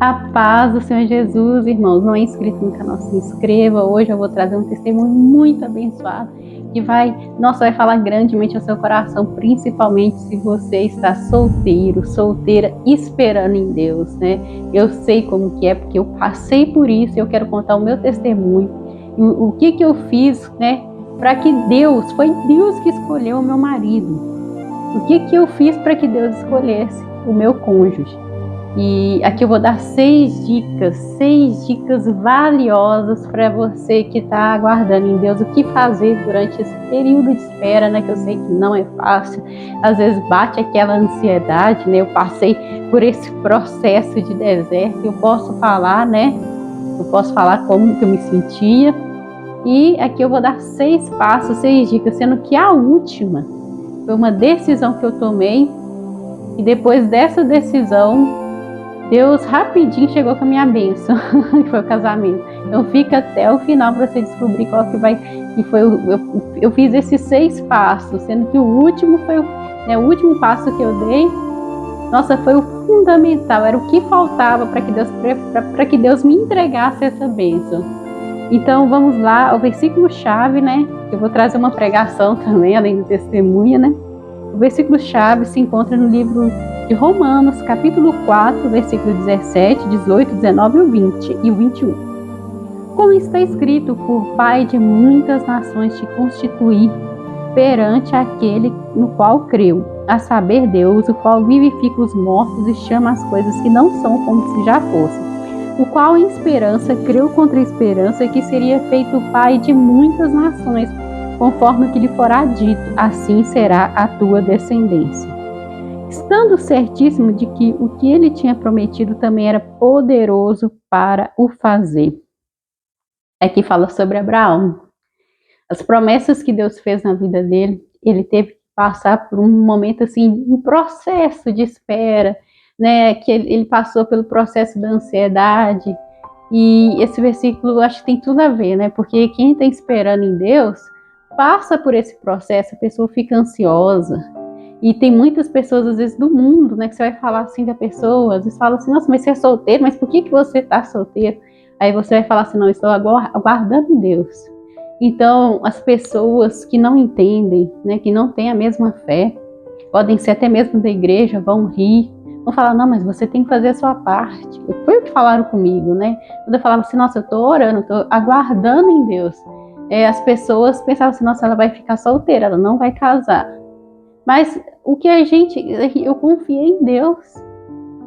A paz do Senhor Jesus, irmãos. Não é inscrito no canal, se inscreva. Hoje eu vou trazer um testemunho muito abençoado que vai falar grandemente ao seu coração, principalmente se você está solteiro, solteira, esperando em Deus, né? Eu sei como que é, porque eu passei por isso e eu quero contar o meu testemunho. O que eu fiz, né? Para que foi Deus que escolheu o meu marido. O que eu fiz para que Deus escolhesse o meu cônjuge? E aqui eu vou dar 6 dicas valiosas para você que está aguardando em Deus o que fazer durante esse período de espera, né? Que eu sei que não é fácil, às vezes bate aquela ansiedade, né? Eu passei por esse processo de deserto, eu posso falar, né? Eu posso falar como que eu me sentia. E aqui eu vou dar 6 passos, 6 dicas, sendo que a última foi uma decisão que eu tomei e depois dessa decisão Deus rapidinho chegou com a minha bênção, que foi o casamento. Então fica até o final para você descobrir qual que vai. Eu fiz esses 6 passos, sendo que o último foi o último passo que eu dei. Nossa, foi o fundamental, era o que faltava para que Deus me entregasse essa bênção. Então vamos lá, o versículo chave, né? Eu vou trazer uma pregação também, além do testemunha, né? O versículo chave se encontra no livro de Romanos, capítulo 4, versículo 17, 18, 19 e o 21. Como está escrito, por Pai de muitas nações te constituí perante aquele no qual creu, a saber Deus, o qual vivifica os mortos e chama as coisas que não são como se já fossem, o qual em esperança creu contra a esperança que seria feito Pai de muitas nações, conforme o que lhe fora dito, assim será a tua descendência. Estando certíssimo de que o que ele tinha prometido também era poderoso para o fazer. Aqui fala sobre Abraão. As promessas que Deus fez na vida dele, ele teve que passar por um momento assim, um processo de espera, né? Que ele passou pelo processo da ansiedade. E esse versículo eu acho que tem tudo a ver, né? Porque quem está esperando em Deus passa por esse processo, a pessoa fica ansiosa. E tem muitas pessoas, às vezes, do mundo, né, que você vai falar assim da pessoa, às vezes fala assim, nossa, mas você é solteiro, mas por que você está solteiro? Aí você vai falar assim, não, estou aguardando em Deus. Então, as pessoas que não entendem, né, que não têm a mesma fé, podem ser até mesmo da igreja, vão rir, vão falar, não, mas você tem que fazer a sua parte. Foi o que falaram comigo, né? Quando eu falava assim, nossa, eu estou orando, estou aguardando em Deus. As pessoas pensavam assim, nossa, ela vai ficar solteira, ela não vai casar. Mas o que eu confiei em Deus,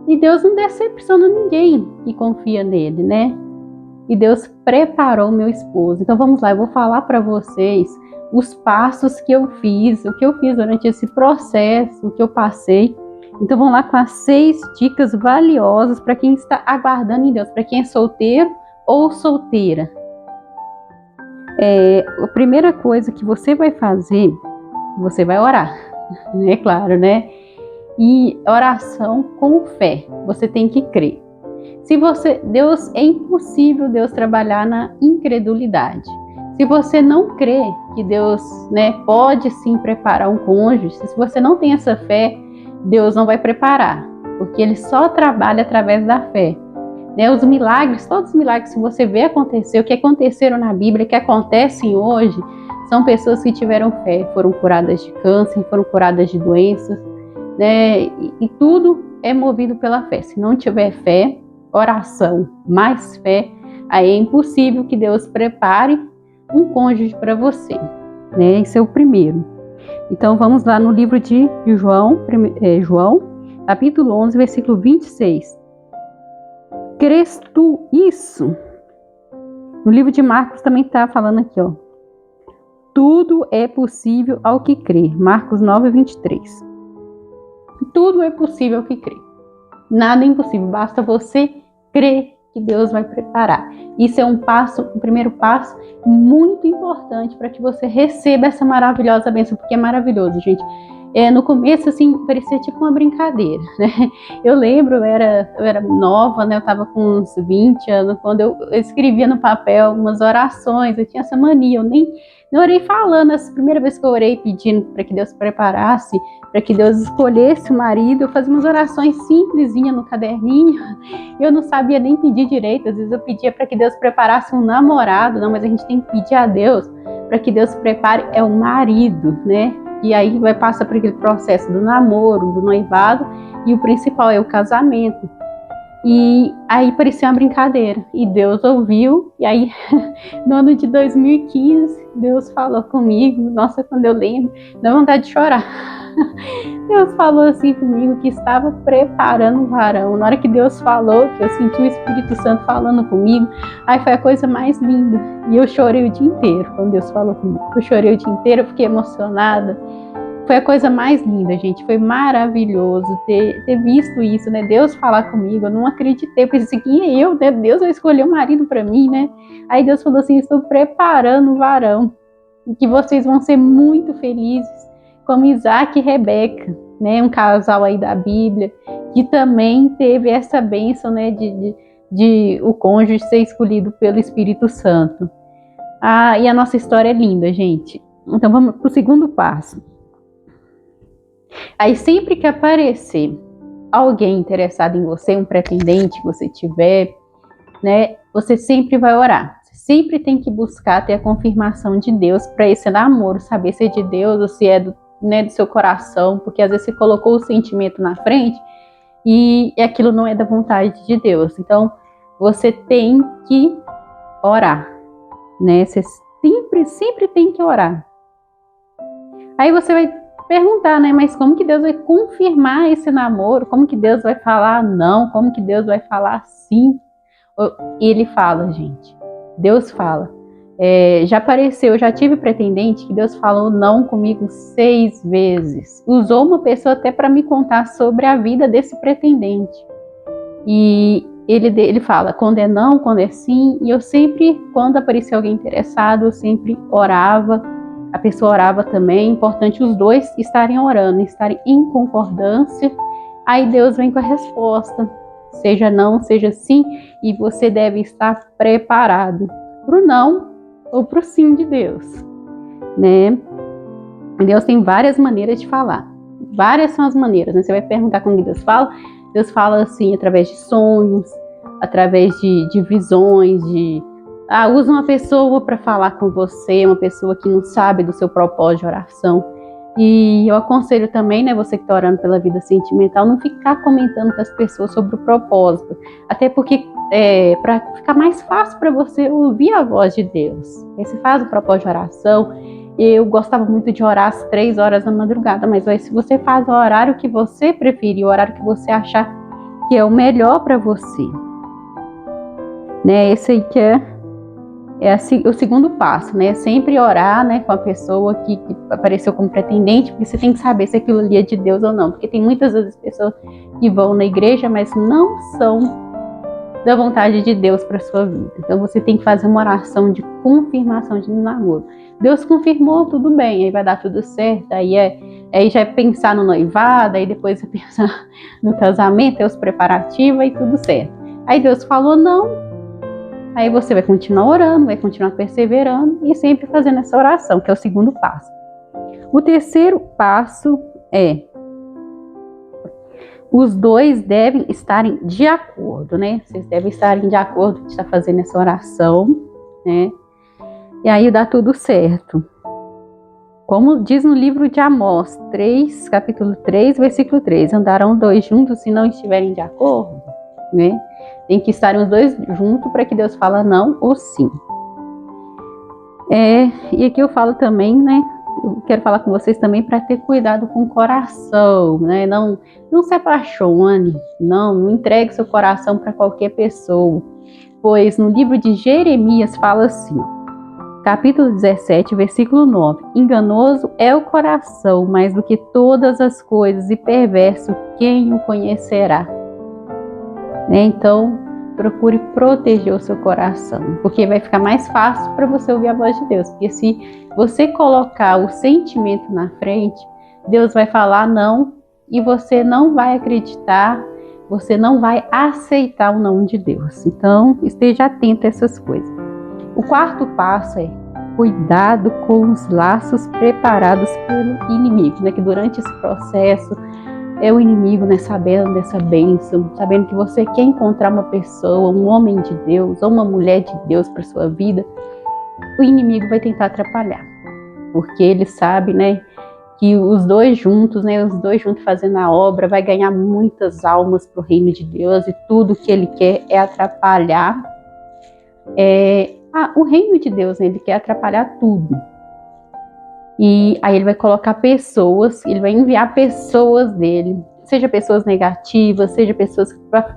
e Deus não decepciona ninguém que confia nele, né? E Deus preparou meu esposo. Então vamos lá, eu vou falar para vocês os passos que eu fiz, o que eu fiz durante esse processo, o que eu passei. Então vamos lá com as 6 dicas valiosas para quem está aguardando em Deus, para quem é solteiro ou solteira. A primeira coisa que você vai fazer, você vai orar. É claro, né? E oração com fé. Você tem que crer. É impossível Deus trabalhar na incredulidade. Se você não crê que Deus, né, pode sim preparar um cônjuge, se você não tem essa fé, Deus não vai preparar, porque Ele só trabalha através da fé. Né? Os milagres, todos os milagres que você vê acontecer, o que aconteceram na Bíblia, que acontecem hoje, são pessoas que tiveram fé, foram curadas de câncer, foram curadas de doenças, né? E tudo é movido pela fé. Se não tiver fé, oração, mais fé, aí é impossível que Deus prepare um cônjuge para você, né? Esse é o primeiro. Então vamos lá no livro de João, capítulo 11, versículo 26. Crês tu isso? No livro de Marcos também está falando aqui, ó. Tudo é possível ao que crê. Marcos 9, 23. Tudo é possível ao que crê. Nada é impossível. Basta você crer que Deus vai preparar. Isso é um primeiro passo muito importante para que você receba essa maravilhosa bênção, porque é maravilhoso, gente. No começo, assim, parecia tipo uma brincadeira, né? Eu lembro, eu era nova, né? Eu estava com uns 20 anos, quando eu escrevia no papel umas orações, eu tinha essa mania, eu nem Eu orei falando, essa primeira vez que eu orei pedindo para que Deus preparasse, para que Deus escolhesse o marido, eu fazia umas orações simplesinhas no caderninho, eu não sabia nem pedir direito, às vezes eu pedia para que Deus preparasse um namorado, não, mas a gente tem que pedir a Deus para que Deus prepare um marido, né? E aí vai passar por aquele processo do namoro, do noivado, e o principal é o casamento. E aí parecia uma brincadeira, e Deus ouviu, e aí no ano de 2015, Deus falou comigo, nossa, quando eu lembro, dá vontade de chorar. Deus falou assim comigo que estava preparando o varão. Na hora que Deus falou, que eu senti o Espírito Santo falando comigo, aí foi a coisa mais linda. E eu chorei o dia inteiro quando Deus falou comigo. Eu chorei o dia inteiro, eu fiquei emocionada. Foi a coisa mais linda, gente. Foi maravilhoso ter visto isso, né? Deus falar comigo. Eu não acreditei. Eu pensei, quem é eu, né? Deus vai escolher um marido para mim, né? Aí Deus falou assim, estou preparando o varão. E que vocês vão ser muito felizes, como Isaac e Rebeca, né? Um casal aí da Bíblia, que também teve essa bênção, né? De o cônjuge ser escolhido pelo Espírito Santo. E a nossa história é linda, gente. Então vamos para o segundo passo. Aí sempre que aparecer alguém interessado em você, um pretendente que você tiver, né, você sempre vai orar. Você sempre tem que buscar ter a confirmação de Deus para esse namoro, saber se é de Deus ou se é do seu coração, porque às vezes você colocou o sentimento na frente e aquilo não é da vontade de Deus. Então você tem que orar, né? Você sempre tem que orar. Aí você vai perguntar, né? Mas como que Deus vai confirmar esse namoro? Como que Deus vai falar não? Como que Deus vai falar sim? E ele fala, gente. Deus fala. Já apareceu, já tive pretendente que Deus falou não comigo 6 vezes. Usou uma pessoa até para me contar sobre a vida desse pretendente. E ele fala, quando é não, quando é sim. E eu sempre, quando aparecia alguém interessado, eu sempre orava. A pessoa orava também, é importante os dois estarem orando, estarem em concordância. Aí Deus vem com a resposta, seja não, seja sim, e você deve estar preparado para o não ou para o sim de Deus, né? Deus tem várias maneiras de falar, várias são as maneiras, né? Você vai perguntar como Deus fala assim, através de sonhos, através de visões, usa uma pessoa para falar com você, uma pessoa que não sabe do seu propósito de oração. E eu aconselho também, né, você que está orando pela vida sentimental, não ficar comentando com as pessoas sobre o propósito. Até porque para ficar mais fácil para você ouvir a voz de Deus. Aí você faz o propósito de oração. Eu gostava muito de orar às 3 horas da madrugada, mas aí, se você faz o horário que você preferir, o horário que você achar que é o melhor para você, né, esse aí que é o segundo passo, né? Sempre orar, né, com a pessoa que apareceu como pretendente, porque você tem que saber se aquilo ali é de Deus ou não, porque tem muitas vezes pessoas que vão na igreja, mas não são da vontade de Deus para sua vida. Então você tem que fazer uma oração de confirmação de namoro. Deus confirmou, tudo bem, aí vai dar tudo certo, aí já é pensar no noivado, aí depois é pensar no casamento, os preparativos, aí tudo certo. Aí Deus falou não. Aí você vai continuar orando, vai continuar perseverando e sempre fazendo essa oração, que é o segundo passo. O terceiro passo é: os dois devem estarem de acordo, né? Vocês devem estarem de acordo de estar fazendo essa oração, né? E aí dá tudo certo. Como diz no livro de Amós 3, capítulo 3, versículo 3, andarão dois juntos se não estiverem de acordo, né? Tem que estarem os dois juntos para que Deus fale não ou sim. E aqui eu falo também, né? Eu quero falar com vocês também para ter cuidado com o coração, né? Não se apaixone, não entregue seu coração para qualquer pessoa. Pois no livro de Jeremias fala assim, capítulo 17, versículo 9. Enganoso é o coração mais do que todas as coisas e perverso quem o conhecerá. Então, procure proteger o seu coração, porque vai ficar mais fácil para você ouvir a voz de Deus. Porque se você colocar o sentimento na frente, Deus vai falar não e você não vai acreditar, você não vai aceitar o não de Deus. Então, esteja atento a essas coisas. O quarto passo é: cuidado com os laços preparados pelo inimigo, né? Que durante esse processo é o inimigo, né? Sabendo dessa bênção, sabendo que você quer encontrar uma pessoa, um homem de Deus ou uma mulher de Deus para sua vida, o inimigo vai tentar atrapalhar, porque ele sabe, né? Que os dois juntos, né? Os dois juntos fazendo a obra, vai ganhar muitas almas para o reino de Deus e tudo que ele quer é atrapalhar o reino de Deus, né? Ele quer atrapalhar tudo. E aí ele vai colocar pessoas, ele vai enviar pessoas dele, seja pessoas negativas, seja pessoas para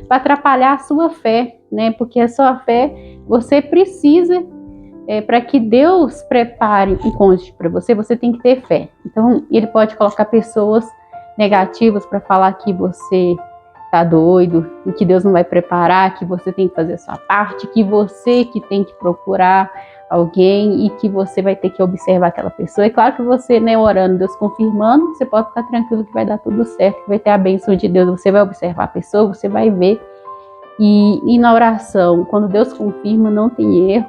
atrapalhar a sua fé, né? Porque a sua fé, você precisa, para que Deus prepare um cônjuge para você, você tem que ter fé. Então ele pode colocar pessoas negativas para falar que você tá doido, e que Deus não vai preparar, que você tem que fazer a sua parte, que você que tem que procurar alguém e que você vai ter que observar aquela pessoa. É claro que você, né, orando, Deus confirmando, você pode ficar tranquilo que vai dar tudo certo, que vai ter a bênção de Deus, você vai observar a pessoa, você vai ver. E na oração, quando Deus confirma, não tem erro,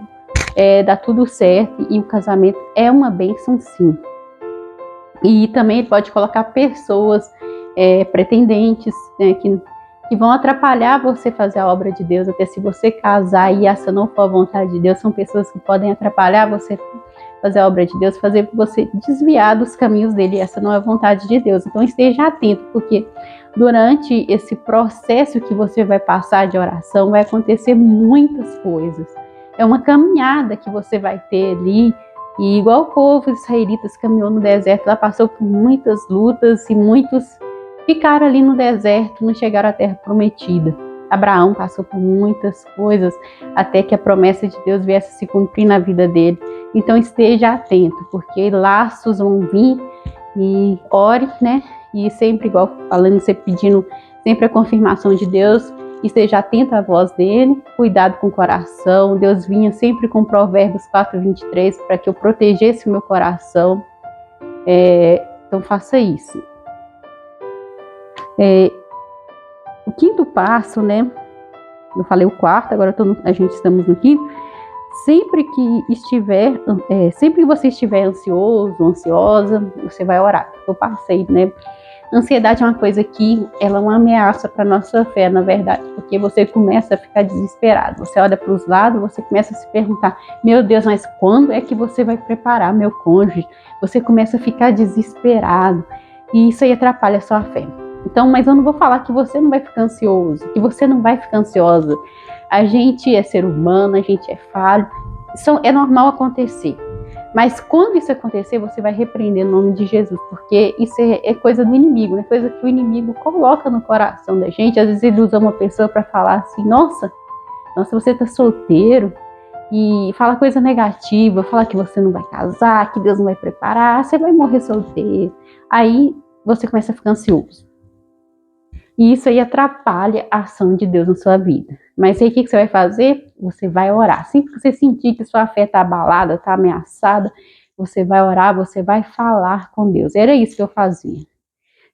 dá tudo certo e o casamento é uma bênção sim. E também ele pode colocar pessoas pretendentes, né, que vão atrapalhar você fazer a obra de Deus, até se você casar e essa não for a vontade de Deus, são pessoas que podem atrapalhar você fazer a obra de Deus, fazer você desviar dos caminhos dele, essa não é a vontade de Deus. Então esteja atento, porque durante esse processo que você vai passar de oração, vai acontecer muitas coisas. É uma caminhada que você vai ter ali, e igual o povo israelita caminhou no deserto, ela passou por muitas lutas e muitos ficaram ali no deserto, não chegaram à terra prometida. Abraão passou por muitas coisas até que a promessa de Deus viesse a se cumprir na vida dele. Então esteja atento, porque laços vão vir, e ore, né? E sempre, igual falando, sempre pedindo sempre a confirmação de Deus, esteja atento à voz dele, cuidado com o coração. Deus vinha sempre com Provérbios 4:23 para que eu protegesse o meu coração. Então faça isso. O quinto passo, né? Eu falei o quarto, agora a gente estamos no quinto. Sempre que você estiver ansioso, ansiosa, você vai orar. Eu passei, né? Ansiedade é uma coisa que ela é uma ameaça para a nossa fé, na verdade, porque você começa a ficar desesperado. Você olha para os lados, você começa a se perguntar: meu Deus, mas quando é que você vai preparar meu cônjuge? Você começa a ficar desesperado e isso aí atrapalha a sua fé. Então, mas eu não vou falar que você não vai ficar ansioso, que você não vai ficar ansiosa. A gente é ser humano, a gente é falho, isso é normal acontecer. Mas quando isso acontecer, você vai repreender no nome de Jesus, porque isso é coisa do inimigo, né? Coisa que o inimigo coloca no coração da gente. Às vezes ele usa uma pessoa para falar assim: nossa, você está solteiro, e fala coisa negativa, fala que você não vai casar, que Deus não vai preparar, você vai morrer solteiro. Aí você começa a ficar ansioso. E isso aí atrapalha a ação de Deus na sua vida. Mas aí o que você vai fazer? Você vai orar. Sempre que você sentir que sua fé está abalada, está ameaçada, você vai orar, você vai falar com Deus. Era isso que eu fazia.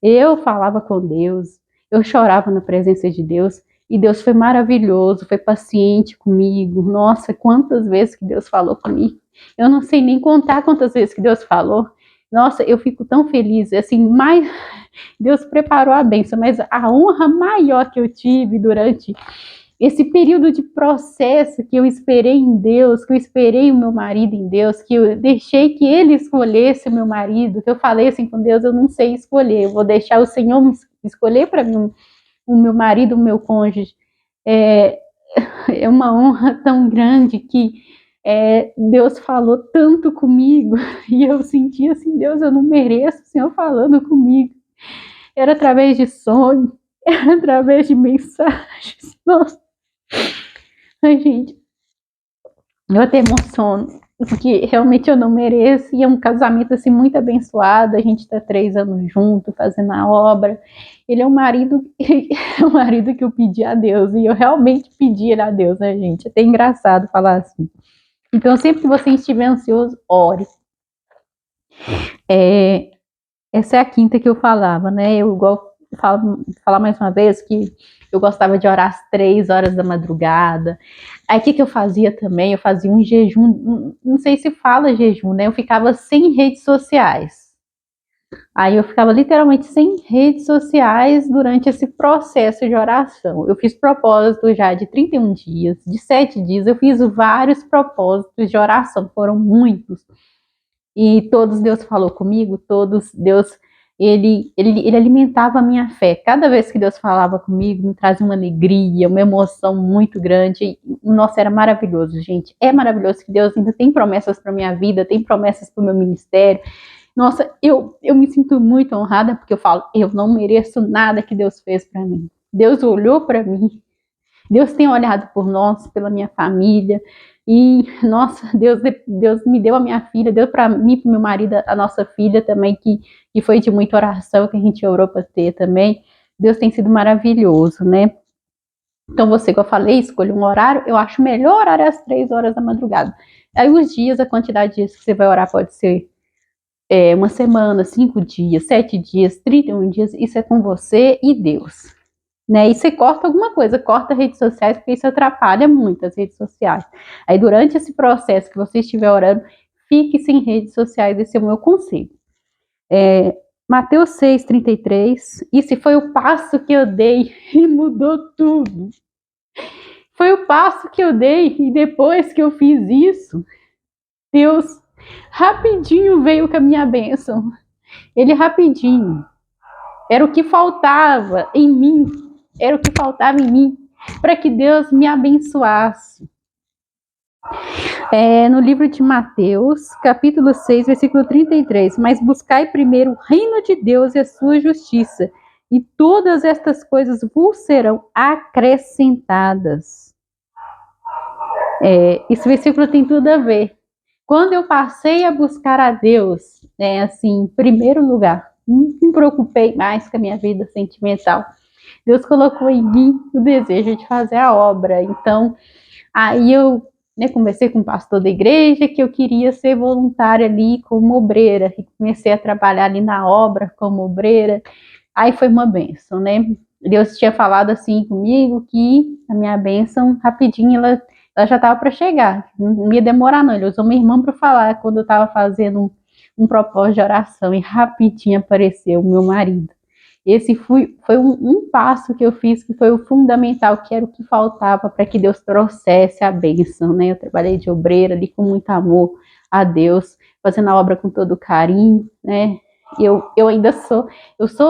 Eu falava com Deus, eu chorava na presença de Deus, e Deus foi maravilhoso, foi paciente comigo. Nossa, quantas vezes que Deus falou comigo. Eu não sei nem contar quantas vezes que Deus falou. Nossa, eu fico tão feliz, assim, Deus preparou a bênção, mas a honra maior que eu tive durante esse período de processo, que eu esperei em Deus, que eu esperei o meu marido em Deus, que eu deixei que ele escolhesse o meu marido, que eu falei assim com Deus: eu não sei escolher, eu vou deixar o Senhor escolher para mim o meu marido, o meu cônjuge. É uma honra tão grande que Deus falou tanto comigo, e eu senti assim: Deus, eu não mereço o Senhor falando comigo. Era através de sonho, era através de mensagens. Nossa, ai, gente, eu até emociono, porque realmente eu não mereço, e é um casamento assim muito abençoado. A gente está 3 anos junto, fazendo a obra. Ele é um marido, é um marido que eu pedi a Deus, e eu realmente pedi ele a Deus, né, gente? É até engraçado falar assim. Então, sempre que você estiver ansioso, ore. Essa é a quinta que eu falava, né? Eu igual falar mais uma vez que Eu gostava de orar às 3 horas da madrugada. Aí o que eu fazia também? Eu fazia um jejum, não sei se fala jejum, né? Eu ficava sem redes sociais. Aí eu ficava literalmente sem redes sociais durante esse processo de oração. Eu fiz propósito já de 31 dias, de 7 dias, eu fiz vários propósitos de oração, foram muitos. E todos Deus falou comigo, todos Deus, ele alimentava a minha fé. Cada vez que Deus falava comigo, me trazia uma alegria, uma emoção muito grande. Nossa, era maravilhoso, gente. É maravilhoso que Deus ainda tem promessas para minha vida, tem promessas para o meu ministério. Nossa, eu me sinto muito honrada, porque eu falo, eu não mereço nada que Deus fez para mim. Deus olhou para mim, Deus tem olhado por nós, pela minha família, e, nossa, Deus me deu a minha filha, deu para mim e para meu marido a nossa filha também, que foi de muita oração, que a gente orou para ter também. Deus tem sido maravilhoso, né? Então, você, que eu falei, escolha um horário, eu acho melhor orar às 3 horas da madrugada. Aí, os dias, a quantidade de dias que você vai orar pode ser uma semana, 5 dias, 7 dias, 31 dias, isso é com você e Deus. Né? E você corta alguma coisa, corta redes sociais, porque isso atrapalha muito as redes sociais. Aí, durante esse processo que você estiver orando, fique sem redes sociais, esse é o meu conselho. Mateus 6,33, esse foi o passo que eu dei e mudou tudo. Foi o passo que eu dei e depois que eu fiz isso, Deus rapidinho veio com a minha bênção. Ele rapidinho. Era o que faltava em mim. Era o que faltava em mim para que Deus me abençoasse. No livro de Mateus, capítulo 6, versículo 33. Mas buscai primeiro o reino de Deus e a sua justiça, e todas estas coisas vos serão acrescentadas. Esse versículo tem tudo a ver. Quando eu passei a buscar a Deus, assim, em primeiro lugar, não me preocupei mais com a minha vida sentimental. Deus colocou em mim o desejo de fazer a obra. Então, aí eu conversei com o pastor da igreja que eu queria ser voluntária ali como obreira. E comecei a trabalhar ali na obra como obreira. Aí foi uma bênção, né? Deus tinha falado assim comigo que a minha bênção, rapidinho, ela já estava para chegar. Não ia demorar, não. Ele usou minha irmã para falar quando eu estava fazendo um propósito de oração. E rapidinho apareceu o meu marido. Esse foi um passo que eu fiz que foi o fundamental, que era o que faltava para que Deus trouxesse a bênção, né? Eu trabalhei de obreira ali com muito amor a Deus, fazendo a obra com todo carinho, né? Eu ainda sou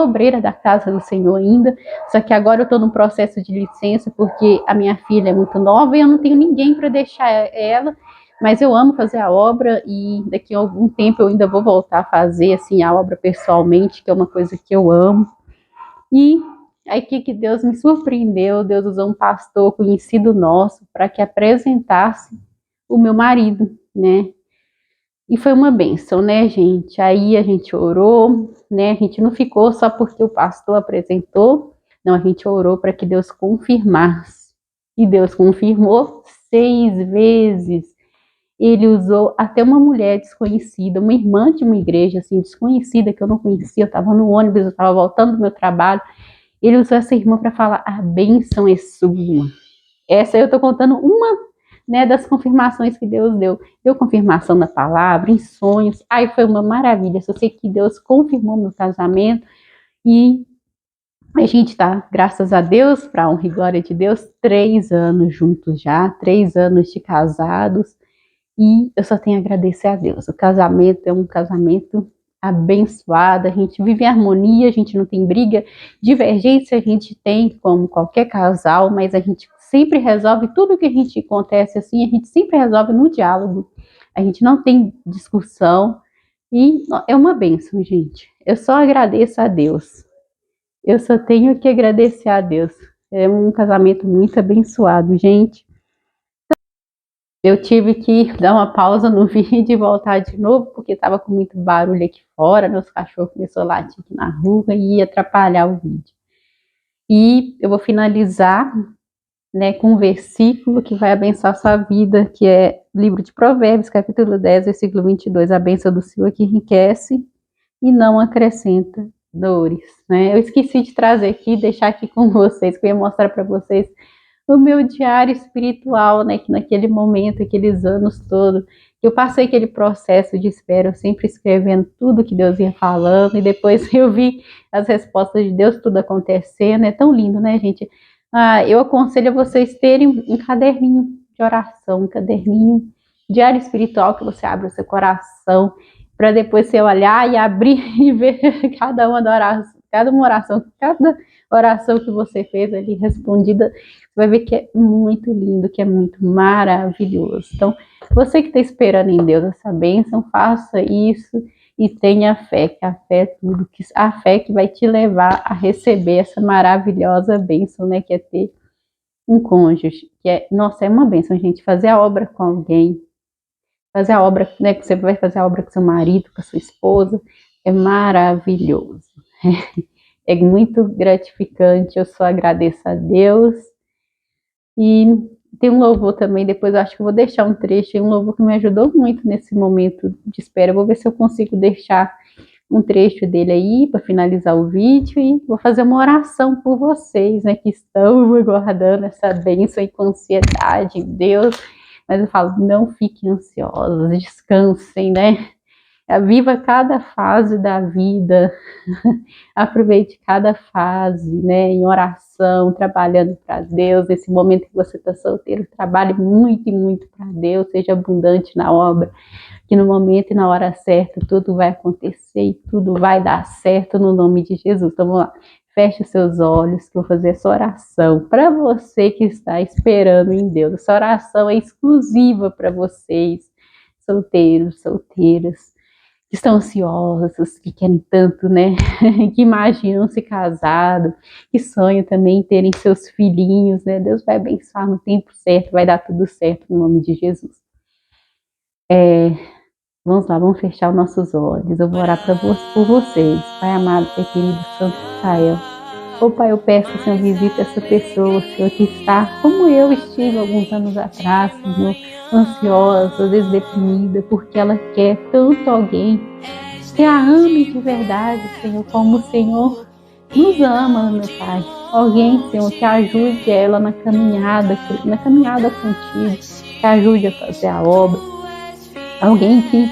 obreira da casa do Senhor ainda, só que agora eu estou num processo de licença porque a minha filha é muito nova e eu não tenho ninguém para deixar ela, mas eu amo fazer a obra e daqui a algum tempo eu ainda vou voltar a fazer assim a obra pessoalmente, que é uma coisa que eu amo. E aí que Deus me surpreendeu, Deus usou um pastor conhecido nosso para que apresentasse o meu marido, né? E foi uma bênção, né, gente? Aí a gente orou, né? A gente não ficou só porque o pastor apresentou, não, a gente orou para que Deus confirmasse. E Deus confirmou 6 vezes. Ele usou até uma mulher desconhecida, uma irmã de uma igreja assim desconhecida que eu não conhecia, eu estava no ônibus, eu estava voltando do meu trabalho. Ele usou essa irmã para falar: a bênção é sua. Essa eu estou contando uma, né, das confirmações que Deus deu. Deu confirmação na palavra, em sonhos. Aí foi uma maravilha. Só sei que Deus confirmou meu casamento e a gente está, graças a Deus, para a honra e glória de Deus, 3 anos juntos já, 3 anos de casados. E eu só tenho a agradecer a Deus. O casamento é um casamento abençoado, a gente vive em harmonia, a gente não tem briga, divergência a gente tem como qualquer casal, mas a gente sempre resolve tudo que a gente acontece assim, a gente sempre resolve no diálogo, a gente não tem discussão e é uma bênção, gente. Eu só agradeço a Deus. Eu só tenho que agradecer a Deus. É um casamento muito abençoado, gente. Eu tive que dar uma pausa no vídeo e voltar de novo, porque estava com muito barulho aqui fora, meus cachorros começaram a latir aqui na rua e ia atrapalhar o vídeo. E eu vou finalizar, né, com um versículo que vai abençoar a sua vida, que é livro de Provérbios, capítulo 10, versículo 22. A bênção do Senhor que enriquece e não acrescenta dores, né? Eu esqueci de trazer aqui, deixar aqui com vocês, que eu ia mostrar para vocês o meu diário espiritual, né? Que naquele momento, aqueles anos todos, eu passei aquele processo de espera, eu sempre escrevendo tudo que Deus ia falando, e depois eu vi as respostas de Deus, tudo acontecendo. É tão lindo, né, gente? Eu aconselho a vocês terem um caderninho de oração, um caderninho diário espiritual, que você abre o seu coração, para depois você olhar e abrir e ver cada uma cada oração que você fez ali respondida, você vai ver que é muito lindo, que é muito maravilhoso. Então, você que está esperando em Deus essa bênção, faça isso e tenha fé, que a fé é tudo, que a fé que vai te levar a receber essa maravilhosa bênção, né, que é ter um cônjuge, que é, nossa, é uma bênção, gente, fazer a obra com alguém, fazer a obra, né, que você vai fazer a obra com seu marido, com a sua esposa, é maravilhoso. É muito gratificante, eu só agradeço a Deus. E tem um louvor também, depois eu acho que eu vou deixar um trecho, um louvor que me ajudou muito nesse momento de espera. Eu vou ver se eu consigo deixar um trecho dele aí para finalizar o vídeo, e vou fazer uma oração por vocês, né, que estão aguardando essa bênção e com ansiedade, Deus. Mas eu falo, não fiquem ansiosos, descansem, né? Viva cada fase da vida, aproveite cada fase, né, em oração, trabalhando para Deus. Nesse momento que você está solteiro, trabalhe muito e muito para Deus, seja abundante na obra, que no momento e na hora certa tudo vai acontecer e tudo vai dar certo no nome de Jesus. Então vamos lá, feche os seus olhos, que eu vou fazer essa oração para você que está esperando em Deus. Essa oração é exclusiva para vocês, solteiros, solteiras, que estão ansiosos, que querem tanto, né, que imaginam se casado, que sonham também em terem seus filhinhos, né, Deus vai abençoar no tempo certo, vai dar tudo certo no nome de Jesus. Vamos lá, vamos fechar os nossos olhos, eu vou orar por vocês, Pai amado, Pai querido, Santo Israel. Pai, eu peço, Senhor, visita essa pessoa, Senhor, que está, como eu estive alguns anos atrás, Senhor, ansiosa, às vezes deprimida, porque ela quer tanto alguém que a ame de verdade, Senhor, como o Senhor nos ama, meu Pai. Alguém, Senhor, que ajude ela na caminhada contigo, que ajude a fazer a obra. Alguém que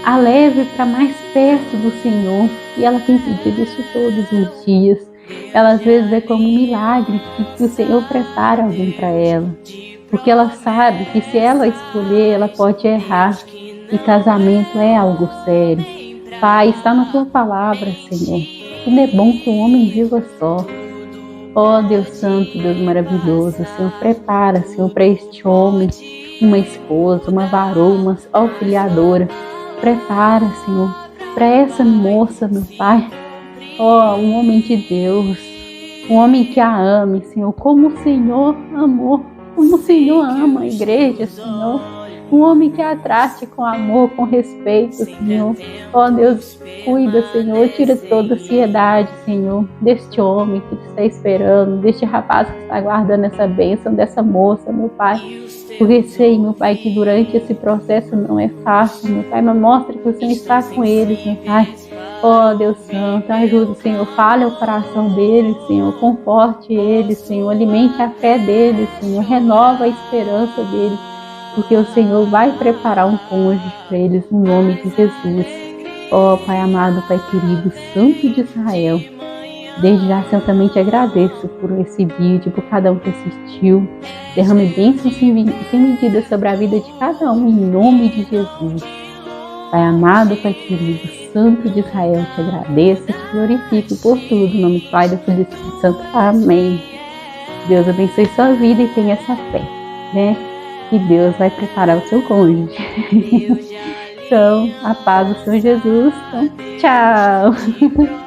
a leve para mais perto do Senhor, e ela tem pedido isso todos os dias. Ela às vezes é como um milagre que o Senhor prepara alguém para ela, porque ela sabe que se ela escolher, ela pode errar, e casamento é algo sério. Pai, está na tua palavra, Senhor, que não é bom que o homem viva só. Deus santo, Deus maravilhoso, Senhor, prepara, Senhor, para este homem uma esposa, uma varoa, uma auxiliadora. Prepara, Senhor, para essa moça, meu Pai, um homem de Deus, um homem que a ame, Senhor, como o Senhor amou, como o Senhor ama a igreja, Senhor. Um homem que a trate com amor, com respeito, Senhor. Deus, cuida, Senhor, tira toda a ansiedade, Senhor, deste homem que está esperando, deste rapaz que está aguardando essa bênção, dessa moça, meu Pai. Porque sei, meu Pai, que durante esse processo não é fácil, meu Pai, mas mostra que o Senhor está com eles, meu Pai. Deus Santo, ajuda, Senhor, fale o coração deles, Senhor, conforte eles, Senhor, alimente a fé deles, Senhor, renova a esperança deles, porque o Senhor vai preparar um cônjuge para eles no nome de Jesus. Pai amado, Pai querido, Santo de Israel, desde já, Senhor, também te agradeço por esse vídeo, por cada um que assistiu. Derrame bênçãos sem medida sobre a vida de cada um, em nome de Jesus. Pai amado, Pai querido, Santo de Israel, te agradeço e te glorifico por tudo. Em nome do Pai, do Filho e do Espírito Santo. Amém. Deus abençoe sua vida e tenha essa fé, né? Que Deus vai preparar o seu cônjuge. Então, a paz do Senhor Jesus. Então, tchau!